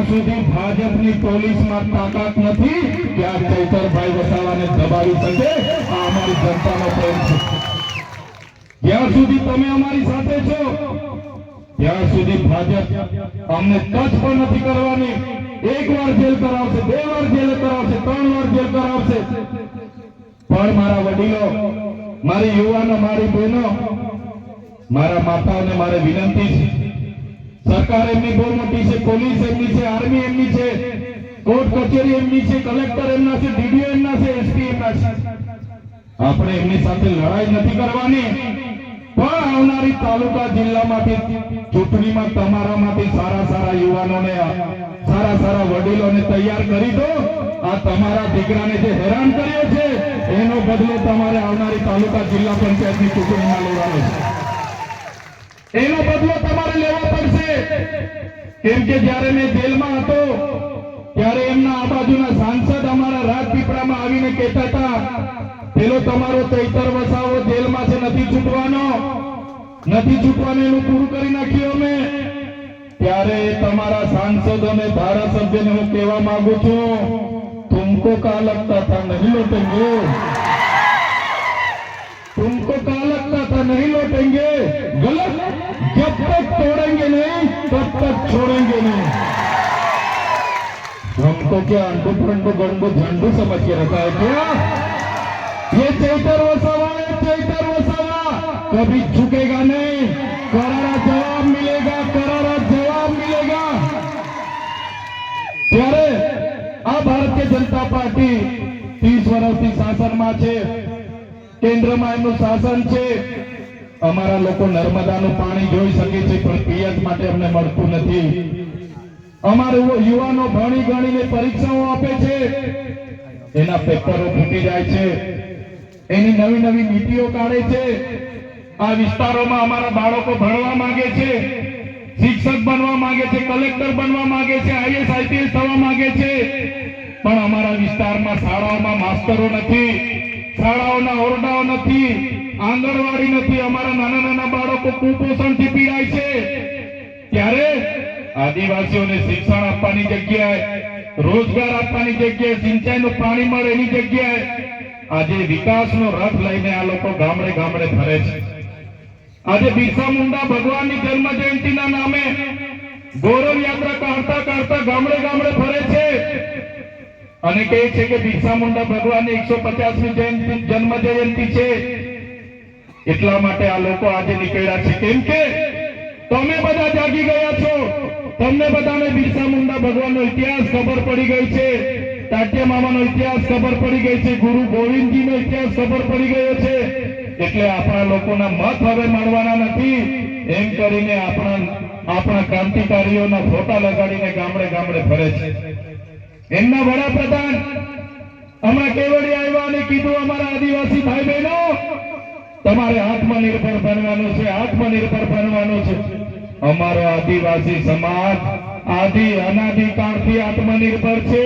સુધી ભાજપની પોલીસમાં તાકાત નથી કે આ ચૈતરભાઈ વસાવાને દબાવી શકે. આ અમારી જનતાનો પ્રેમ છે. જ્યાં સુધી તમે અમારી સાથે છો ત્યાં સુધી ભાજપ અમને ટચ પણ નથી કરવાની. એક વાર જેલ કરાવશે, 2 વાર જેલ કરાવશે, 3 વાર જેલ કરાવશે, પણ મારા વડીલો, મારી યુવાનો, મારી બહેનો, મારા માતાઓને મારે વિનંતી છે, સરકાર એમની બહુ મોટી છે, પોલીસ એમની છે, આર્મી એમની છે, કોર્ટ કચેરી એમની છે, કલેક્ટર એમના છે, ડીડીઓ એમના છે, એસપી એમના છે. આપણે એમની સાથે લડાઈ નથી કરવાની, પણ આવનારી તાલુકા જિલ્લામાંથી ચૂંટણીમાં તમારામાંથી સારા સારા યુવાનોને, સારા સારા વડીલોને તૈયાર કરી દો. આ તમારા દીકરાને જે હેરાન કર્યો છે એનો બદલો તમારે આવનારી તાલુકા જિલ્લા પંચાયતની ચૂંટણીમાં લેવાનો છે. એનો બદલો તમારે લેવો પડશે. કેમ કે જ્યારે મેં જેલમાં હતો ત્યારે એમના આ બાજુના સાંસદ અમારા રાજપીપળામાં આવીને કહેતા હતા, પેલો તમારો ચૈતર વસાવો જેલમાં છે, નથી છૂટવાનો, નથી છૂટવાનો, એનું પૂરું કરી નાખ્યું અમે. ત્યારે તમારા સાંસદોને, ધારાસભ્યોને હું કહેવા માંગુ છું, तुमको क्या लगता था नहीं लौटेंगे, तुमको क्या लगता था नहीं लौटेंगे, गलत. जब तक तोड़ेंगे नहीं तब तक छोड़ेंगे नहीं. हमको क्या अंडू फंडू गंडू झंडू समझ के रखा है क्या? ये चैतर वसावा है, चैतर वसावा कभी झुकेगा नहीं. करारा जवाब मिलेगा, करारा जवाब मिलेगा. ત્યારે આ ભારતીય જનતા પાર્ટી 30 વર્ષથી શાસનમાં છે, કેન્દ્રમાં એમનું શાસન છે. અમારા લોકો નર્મદાનું પાણી જોઈ શકે છે પણ પિયત માટે અમને મળતું નથી. અમારે યુવાનો ભણી ગણીને પરીક્ષાઓ આપે છે, એના પેપરો ફૂટી જાય છે, એની નવી નવી નીતિઓ કાઢે છે. આ વિસ્તારોમાં અમારા બાળકો ભણવા માંગે છે, શિક્ષક બનવા માંગે છે, કલેક્ટર બનવા માંગે છે, આઈએસ આઈપીએસ થવા માંગે છે, પણ અમારા વિસ્તારમાં શાળાઓમાં માસ્તરો નથી, શાળાઓના ઓરડાઓ નથી, આંગણવાડી નથી. અમારા નાના નાના બાળકો કુપોષણથી પીડાય છે. ત્યારે આદિવાસીઓને શિક્ષણ આપવાની જગ્યાએ, રોજગાર આપવાની જગ્યાએ, સિંચાઈનું પાણી મળે એની જગ્યાએ આજે વિકાસનો રથ લઈને આ લોકો ગામડે ગામડે ફરે છે. આજે બિરસા મુંડા ભગવાનની જન્મ જયંતિના નામે ગૌરવ યાત્રા કાઢતા કાઢતા ગામડે ગામડે ફરે છે અને કહે છે કે બિરસા મુંડા ભગવાનની 150મી જન્મ જયંતિ છે. એટલા માટે આ લોકો આજે નીકળ્યા છે. કેમ કે તમે બધા જાગી ગયા છો, તમને બધાને બિરસા મુંડા ભગવાનનો ઇતિહાસ ખબર પડી ગઈ છે, તાત્યા મામાનો ઇતિહાસ ખબર પડી ગઈ છે, ગુરુ ગોવિંદજીનો ઇતિહાસ ખબર પડી ગયો છે. એટલે આપણા લોકોના મત હવે મળવાના નથી એમ કરીને આપણા ક્રાંતિકારીઓના ફોટા લગાડીને ગામડે ગામડે ફરે છે. એમના વડાપ્રધાન હમણાં કેવડિયા આવ્યા અને કીધું, અમારા આદિવાસી ભાઈ બહેનો તમારે આત્મનિર્ભર બનવાનું છે, આત્મનિર્ભર બનવાનું છે. અમારો આદિવાસી સમાજ આદિ અનાદિકાળથી આત્મનિર્ભર છે.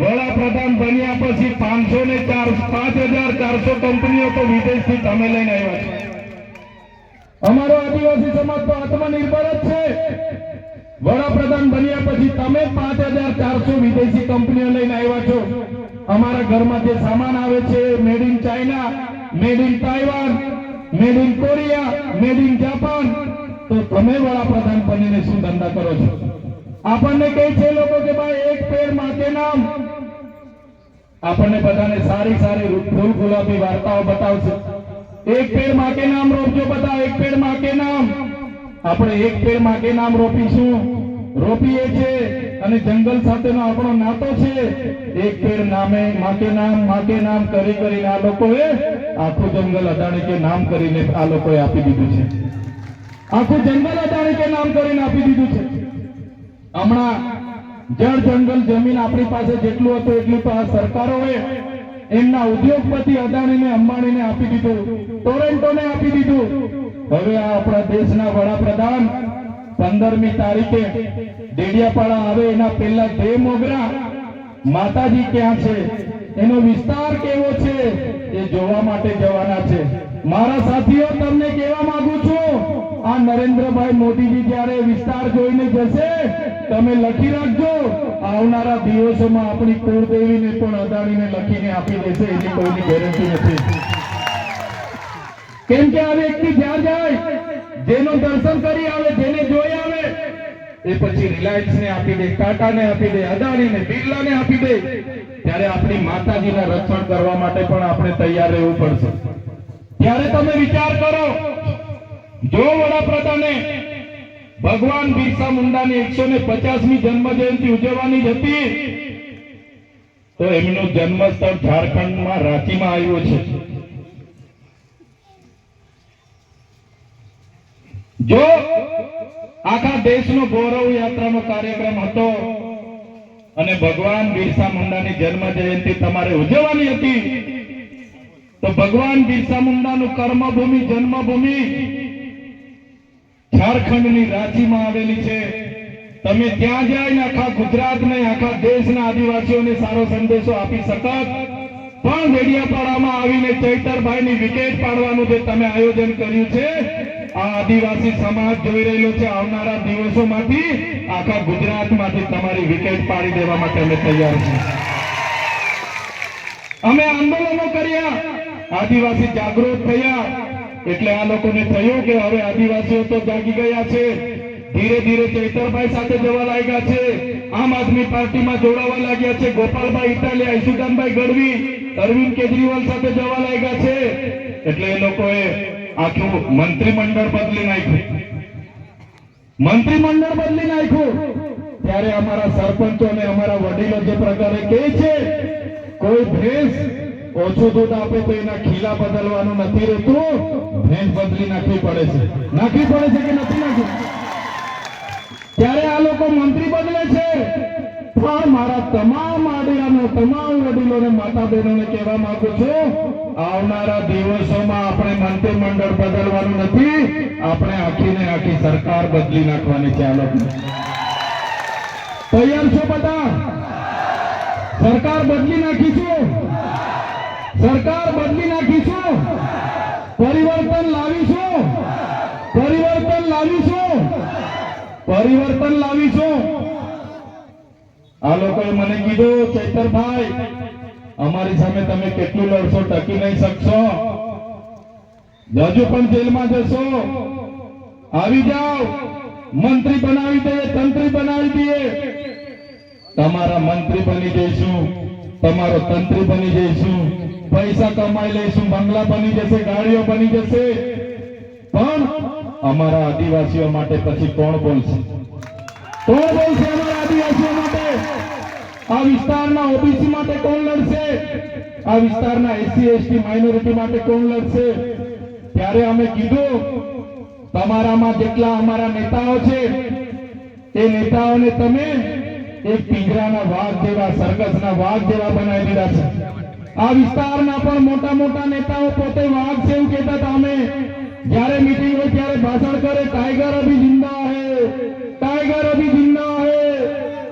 વડાપ્રધાન બન્યા પછી 5400 કંપનીઓ તો વિદેશથી તમે લઈને આવ્યા છે. અમારો આદિવાસી સમાજ તો આત્મનિર્ભર જ છે. વડાપ્રધાન બન્યા પછી તમે 5400 વિદેશી કંપનીઓ લઈને આવ્યા છો. અમારા ઘરમાં જે સામાન આવે છે, made in China, made in Taiwan, made in Korea, made in Japan, તો તમે વડાપ્રધાન બનીને શું ધંધા કરો છો? આપણને કહે છે લોકો કે ભાઈ એક પેડ માં કે નામ. આપણને બધાને સારી સારી ફૂલ ગુલાબી વાર્તાઓ બતાવશે. એક પેડ માં કે નામ રોપજો બધા, એક પેડ માં કે નામ. આપણે એક પેડ માં કે નામ રોપીશું, રોપીએ છે અને જંગલ સાથેનો આપણો નાતો છે. એક પેડ નામે માં કે નામ કરી કરીને આ લોકોએ આખું જંગલ અદાણી કે નામ કરીને આ લોકોએ આપી દીધું છે. આખું જંગલ અદાણી કે નામ કરીને આપી દીધું છે. હમણાં જળ જંગલ જમીન આપણી પાસે જેટલું હતું એટલું તો આ સરકારોએ એમના ઉદ્યોગપતિ અદાણીને અંબાણીને આપી દીધું, ટોરેન્ટોને આપી દીધું. હવે આ આપણા દેશના વડાપ્રધાન 15મી તારીખે ડેડિયાપાડા આવે એના પહેલા દેવ મોગરા માતાજી ક્યાં છે, એનો વિસ્તાર કેવો છે એ જોવા માટે જવાના છે. મારા સાથીઓ, તમને કહેવા માંગુ છું, આ નરેન્દ્રભાઈ મોદીજી જ્યારે વિસ્તાર જોઈને જશે, તમે લખી રાખજો, આવનારા દિવસોમાં આપણી કુળદેવીને પણ અદાણીને લખીને આપી દેશે, એની કોઈની ગેરંટી નથી. કેમ કે આ વ્યક્તિ જ્યાં જાય, જેનું દર્શન કરી આવે, જેને જોઈ આવે, એ પછી રિલાયન્સ ને આપી દે, ટાટા ને આપી દે, અદાણીને, બિરલાને આપી દે. ત્યારે આપણી માતાજીના રક્ષણ કરવા માટે પણ આપણે તૈયાર રહેવું પડશે. ત્યારે તમે વિચાર કરો, જો વડાપ્રધાને ભગવાન બિરસા મુંડાની 150મી જન્મ જયંતિ ઉજવવાની જ હતી, તો એમનું જન્મસ્થળ ઝારખંડમાં રાંચીમાં આવ્યું છે. જો આખા દેશનો ગૌરવ યાત્રાનો કાર્યક્રમ હતો અને ભગવાન બિરસા મુંડાની જન્મ જયંતિ તમારે ઉજવવાની હતી, તો ભગવાન બિરસા મુંડાનું કર્મભૂમિ, જન્મભૂમિ ઝારખંડની રાંચીમાં આવેલી છે. તમે ત્યાં જઈને આખા ગુજરાતને, આખા દેશના આદિવાસીઓને સારો સંદેશો આપી શકત, પણ વેડિયાપાડામાં આવીને ચૈતરભાઈની વિકેટ પાડવાનું જે તમે આયોજન કર્યું છે, આ આદિવાસી સમાજ જોઈ રહેલો છે. આવનારા દિવસોમાંથી આખા ગુજરાતમાંથી તમારી વિકેટ પાડી દેવા માટે અમે તૈયાર છીએ. અમે આંદોલનો કર્યા, આદિવાસી જાગૃત થયા, એટલે આ લોકોને થયું કે હવે આદિવાસીઓ તો જાગી ગયા છે, ધીરે ધીરે ચૈતરભાઈ સાથે જવા લાગ્યા છે, આમ આદમી પાર્ટીમાં જોડાવા લાગ્યા છે, ગોપાલભાઈ ઇટાલિયા, ઈશુદાનભાઈ ગઢવી, અરવિંદ કેજરીવાલ સાથે જવા લાગ્યા છે. એટલે એ લોકોએ આખું મંત્રીમંડળ બદલી નાખ્યું. મંત્રીમંડળ બદલી નાખ્યું ત્યારે અમારા સરપંચો અને અમારા વડીલો જે પ્રકારે કહે છે, કોઈ ભેંસ ઓછું દૂધ આપે તો એના ખીલા બદલવાનું નથી રહેતું, ભેંસ બદલી નાખવી પડે છે. નાખવી પડે છે કે નથી નાખવી? ત્યારે આ લોકો મંત્રી બદલે છે. પણ મારા તમામ આડિયાનો, તમામ વડીલોને, માતા બહેનોને કહેવા માંગુ છું, આવનારા દિવસોમાં આપણે મંત્રીમંડળ બદલવાનું નથી, આપણે આખીને આખી સરકાર બદલી નાખવાની છે. આ લોકો તૈયાર છો બધા? સરકાર બદલી નાખીશું, સરકાર બદલી નાખીશું, પરિવર્તન લાવીશું, પરિવર્તન લાવીશું, પરિવર્તન લાવીશું. આ લોકોએ મને કીધું, ચૈતરભાઈ, અમારી સામે તમે કેટલું લડશો, ટકી નહીં શકશો, હજુ પણ જેલમાં જશો, આવી જાઓ, મંત્રી બનાવી દઈએ, તંત્રી બનાવી દઈએ. તમારા મંત્રી બની જઈશું, તમારો તંત્રી બની જઈશું, પૈસા કમાઈ લઈશું, બંગલા બની જશે, ગાડીઓ બની જશે. પણ અમારા આદિવાસીઓ માટે પછી કોણ બોલશે? કોણ બોલશે અમારા આદિવાસીઓ માટે? આ વિસ્તારના ઓબીસી માટે કોણ લડશે? આ વિસ્તારના એસસી એસટી માઇનોરિટી માટે કોણ લડશે? ત્યારે અમે કીધું, તમારામાં જેટલા અમારા નેતાઓ છે, એ નેતાઓને તમે એક પિંજરાના વાઘ જેવા, સરકસના વાઘ જેવા બનાવી દીધા છે. આ વિસ્તારના પણ મોટા મોટા નેતાઓ પોતે વાઘ છે એવું કહેતા હતા. અમે જ્યારે મીટિંગ હોય ત્યારે ભાષણ કરે, ટાઈગર અભી જિંદા હે, ટાઈગર અભી જિંદા હે.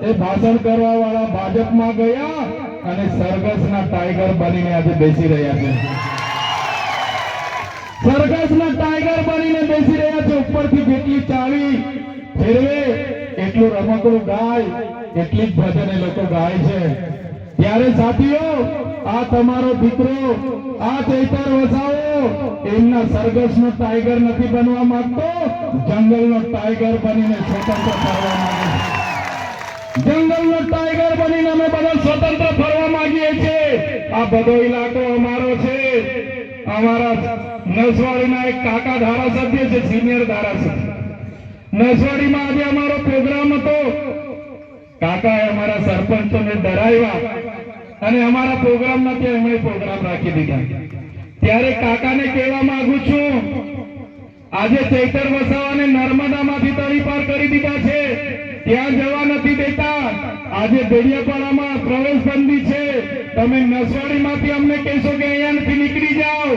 એ ભાષણ કરવા વાળા ભાજપમાં ગયા અને સરઘસના ટાઈગર બનીને આજે બેસી રહ્યા છે. સરઘસના ટાઈગર બનીને બેસી રહ્યા છે. ઉપરથી જેટલી ચાવી ફેરવે એટલું રમકડું ગાય, એટલી જ ભજન એ લોકો ગાય છે. ત્યારે સાથીઓ, આ તમારો દીકરો, આ ચૈતર વસાવો એમના સરઘસનો ટાઈગર નથી બનવા માંગતો, જંગલનો ટાઈગર બનીને સ્વતંત્ર ફરવા માંગે છે. જંગલનો ટાઈગર બનીને અમે બધા સ્વતંત્ર ફરવા માંગીએ છીએ. આ બધો ઇલાકો અમારો છે. અમારા નસવાડીના એક કાકા ધારાસભ્ય છે, સિનિયર ધારાસભ્ય. નસવાડીમાં આજે અમારો પ્રોગ્રામ હતો. કાકાએ અમારા સરપંચોને ડરાવ્યા અને અમારા પ્રોગ્રામ નથી, એમણે પ્રોગ્રામ રાખી દીધા. ત્યારે કાકાને કહેવા માંગુ છું, આજે ચૈતર વસાવાને નર્મદામાંથી તળી પાર કરી દીધા છે, ત્યાં જવા નથી દેતા. આજે દેડિયાપાડામાં પ્રવેશ બંધી છે. તમે નસવાડીમાંથી અમને કહેશો કે અહીંયાથી નીકળી જાઓ,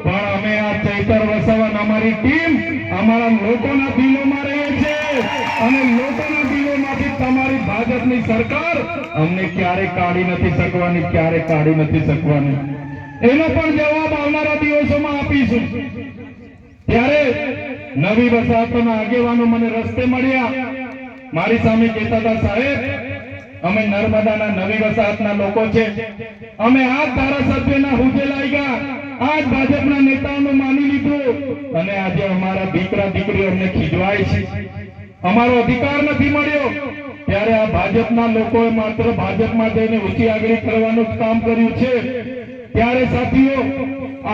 પણ અમે આ ચૈતર વસાવા, અમારી ટીમ અમારા લોકોના દિલોમાં રહે છે અને લોકોના દિલોમાંથી તમારી ભાજપની સરકાર અમને ક્યારે કાઢી નથી શકવાની, ક્યારે કાઢી નથી શકવાની. એનો પણ જવાબ આવનારા દિવસોમાં આપીશું. ત્યારે નવી વસાહતોના આગેવાનો મને રસ્તે મળ્યા, મારી સામે કહેતા હતા, સાહેબ અમે નર્મદાના નવી વસાહતના લોકો છે, અમે આ ધારાસભ્યના હુજે લાગ્યા, આ જ ભાજપના નેતાઓનું માની લીધું અને આજે અમારા દીકરા દીકરીઓ અમને ખીજવાય છે, અમારો અધિકાર નથી મળ્યો. ત્યારે આ ભાજપના લોકોએ માત્ર ભાજપમાં જઈને ઊંચી આગળ કરવાનું જ કામ કર્યું છે. ત્યારે સાથીઓ,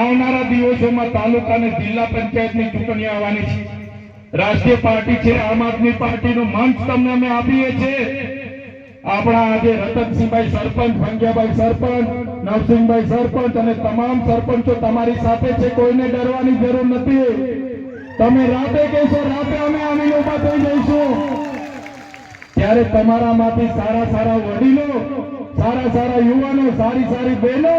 આવનારા દિવસોમાં તાલુકા અને જિલ્લા પંચાયતની ચૂંટણી આવવાની છે. રાષ્ટ્રીય પાર્ટી છે આમ આદમી પાર્ટીનો મંચ તમને અમે આપીએ છીએ. આપણા આજે રતનસિંહભાઈ સરપંચ, ભંગ્યાભાઈ સરપંચ, નવસિંહભાઈ સરપંચ અને તમામ સરપંચો તમારી સાથે છે, કોઈને ડરવાની જરૂર નથી. તમે રાતે કહેશો, રાતે અમે આવીને ઉભા થઈ જઈશું. ત્યારે તમારામાંથી સારા સારા વડીલો, સારા સારા યુવાનો, સારી સારી બહેનો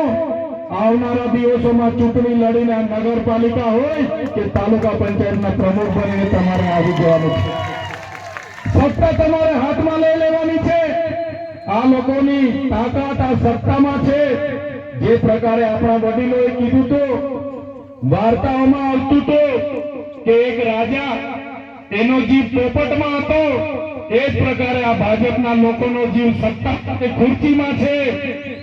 આવનારા દિવસોમાં ચૂંટણી લડીને આ નગરપાલિકા હોય કે તાલુકા પંચાયતના પ્રમુખ બનીને તમારે આવી જવાનું છે. સત્તા તમારે હાથમાં લઈ લેવાની છે. આ લોકોની તાકાત આ સત્તામાં છે. જે પ્રકારે આપણા વડીલોએ કીધું તો, વાર્તાઓમાં આવતું તો કે એક રાજા, એનો જીવ પોપટમાં હતો, એ જ પ્રકારે આ ભાજપના લોકોનો જીવ સત્તા અને ખુરશીમાં છે.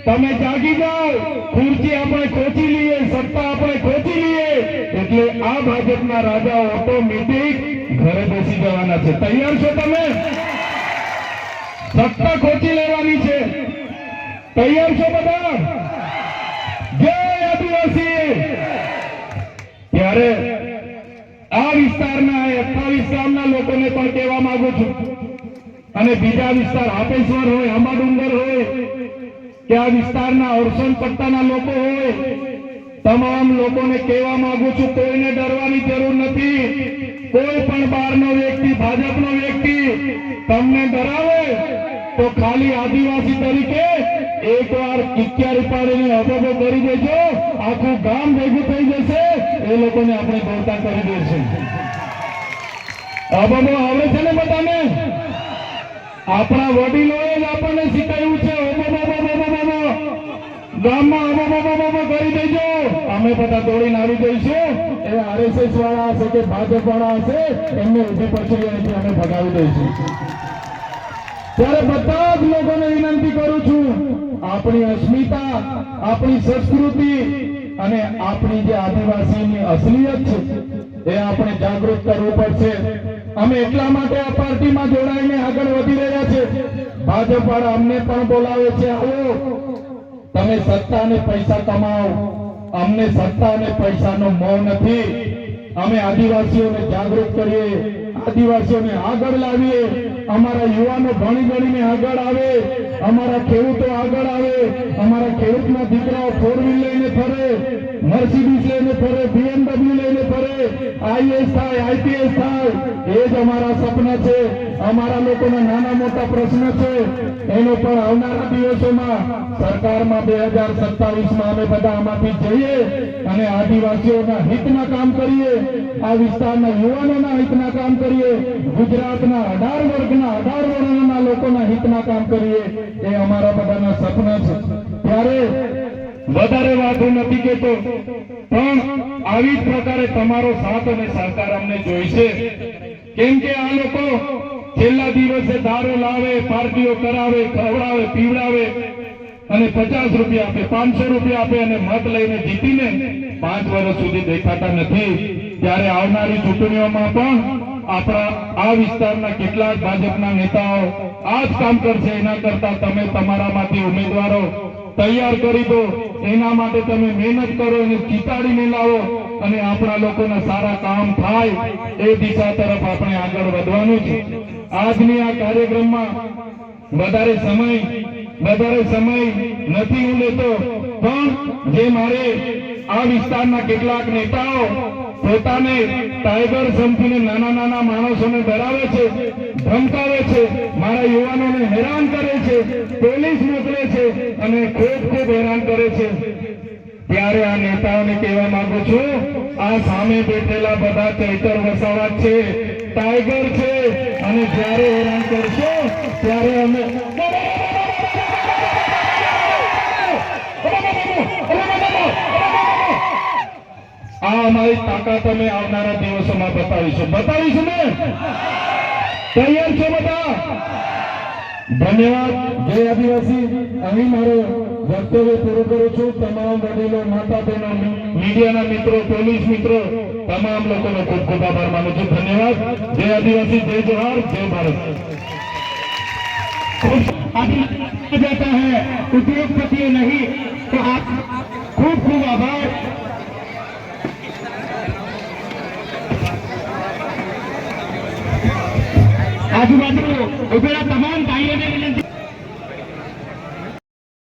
તમે જાગી જાઓ, ખુરશી આપણે ખોચી લઈએ, સત્તા આપણે ખોચી લઈએ એટલે આ ભાજપના રાજા ઓટોમેટિક ઘરે બેસી જવાના છે. તૈયાર છો તમે? સત્તા ખોચી લેવાની છે. તૈયાર છો બધા? જય આદિવાસી. ત્યારે આ વિસ્તારના 28 ગામના લોકોને પણ કહેવા માંગુ છું, અને બીજા વિસ્તાર હાપેશ્વર હોય, આંબાડુંગર હોય કે આ વિસ્તારના અરસન પટ્ટાના લોકો હોય, તમામ લોકોને કહેવા માંગુ છું, કોઈને ડરવાની જરૂર નથી. કોઈ પણ બહારનો વ્યક્તિ, ભાજપનો વ્યક્તિ તમને ડરાવે તો ખાલી આદિવાસી તરીકે એકવાર કિક્યારી પાડીને અબબો કરી દેજો, આખું ગામ ભેગું થઈ જશે, એ લોકોને આપણે દોડતા કરી દેશું. અબબો આવડે છે ને બધાને? આપણા વડીલોએ જ આપણને શીખવ્યું છે, ગામમાં અબબો કરી દેજો, અમે બધા દોડીને આવી જઈશું. એ આરએસએસ વાળા હશે કે ભાજપ વાળા હશે, એમને ઉભી પછડી અહીંથી અમે ભગાવી દઈશું. ત્યારે બધા જ લોકોને વિનંતી કરું છું, આપણી અસ્મિતા, આપણી સંસ્કૃતિ અને આપણી જે આદિવાસીની અસલિયત છે એ આપણે જાગૃત કરવું પડશે. અમે એટલા માટે આ પાર્ટીમાં જોડાઈને આગળ વધી રહ્યા છે. ભાજપ વાળા અમને પણ બોલાવે છે, આવો તમે સત્તા અને પૈસા કમાઓ. અમને સત્તા અને પૈસાનો મોહ નથી. અમે આદિવાસીઓને જાગૃત કરીએ, આદિવાસીઓને આગળ લાવીએ, અમારા યુવાનો ભણી ગણીને આગળ આવે, અમારા ખેડૂતો આગળ આવે, અમારા ખેડૂતના દીકરાઓ 4 વ્હીલ લઈને ફરે, મર્સિડીઝ લઈને ફરે, BMW લઈને ફરે, IAS થાય, IPS થાય, એ જ અમારા સપના છે. અમારા લોકોના નાના મોટા પ્રશ્ન છે, એનો પણ આવનારા દિવસોમાં સરકારમાં 2027માં અમે બધા આમાંથી જઈએ અને આદિવાસીઓના હિતના કામ કરીએ, આ વિસ્તારના યુવાનોના હિતના કામ કરીએ, ગુજરાતના 18 વર્ગના 18 વર્ણના લોકોના હિતના કામ કરીએ. એ અમારા બધાના સપના છે. ત્યારે વધારે વાતો નથી કહેતો, પણ આવી જ પ્રકારે તમારો સાથ અને સહકાર અમને જોઈશે. કેમ કે આ લોકો છેલ્લા દિવસે દારૂ લાવે, પાર્ટીઓ કરાવે, ખવડાવે, પીવડાવે અને 50 રૂપિયા આપે, 500 રૂપિયા આપે અને મત લઈને જીતીને 5 વર્ષ સુધી દેખાતા નથી. ત્યારે આવનારી ચૂંટણીઓમાં પણ આપણા આ વિસ્તારના કેટલાક ભાજપના નેતાઓ આ જ કામ કરશે. એના કરતા તમે તમારામાંથી ઉમેદવારો તૈયાર કરી દો, એના માટે તમે મહેનત કરો અને જીતાડીને લાવો અને આપણા લોકોના સારા કામ થાય એ દિશા તરફ આપણે આગળ વધવાનું છે. આજની આ કાર્યક્રમમાં વધારે સમય નથી હું લેતો, પણ જે મારે આ વિસ્તારના કેટલાક નેતાઓ પોતાને ટાઈગર સમજીને નાના નાના માણસોને ડરાવે છે, ધમકાવે છે, મારા યુવાનોને હેરાન કરે છે, પોલીસ મોકલે છે અને ખૂબ હેરાન કરે છે. ત્યારે આ નેતાઓને કહેવા માંગુ છું, આ સામે બેઠેલા બધા ચૈતર વસાવા છે, ટાઈગર છે, અને જ્યારે હેરાન કરશો ત્યારે અમે આ અમારી તાકાત અમે આવનારા દિવસોમાં બતાવીશું ને તૈયાર છો બધા? ધન્યવાદ. જય આદિવાસી. અહીં મારો વક્તવ્ય પૂરું કરું છું. તમામ વડીલો, માતા બહેનો, મીડિયાના મિત્રો, પોલીસ મિત્રો, તમામ લોકોનો ખૂબ ખૂબ આભાર માનું છું. ધન્યવાદ. જય આદિવાસી, જય જોહાર, जय भारत. जाता है उद्योगपति नहीं तो आप खूब खूब आभार. આજુબાજુ ઉભેલા તમામ ભાઈઓને વિનંતી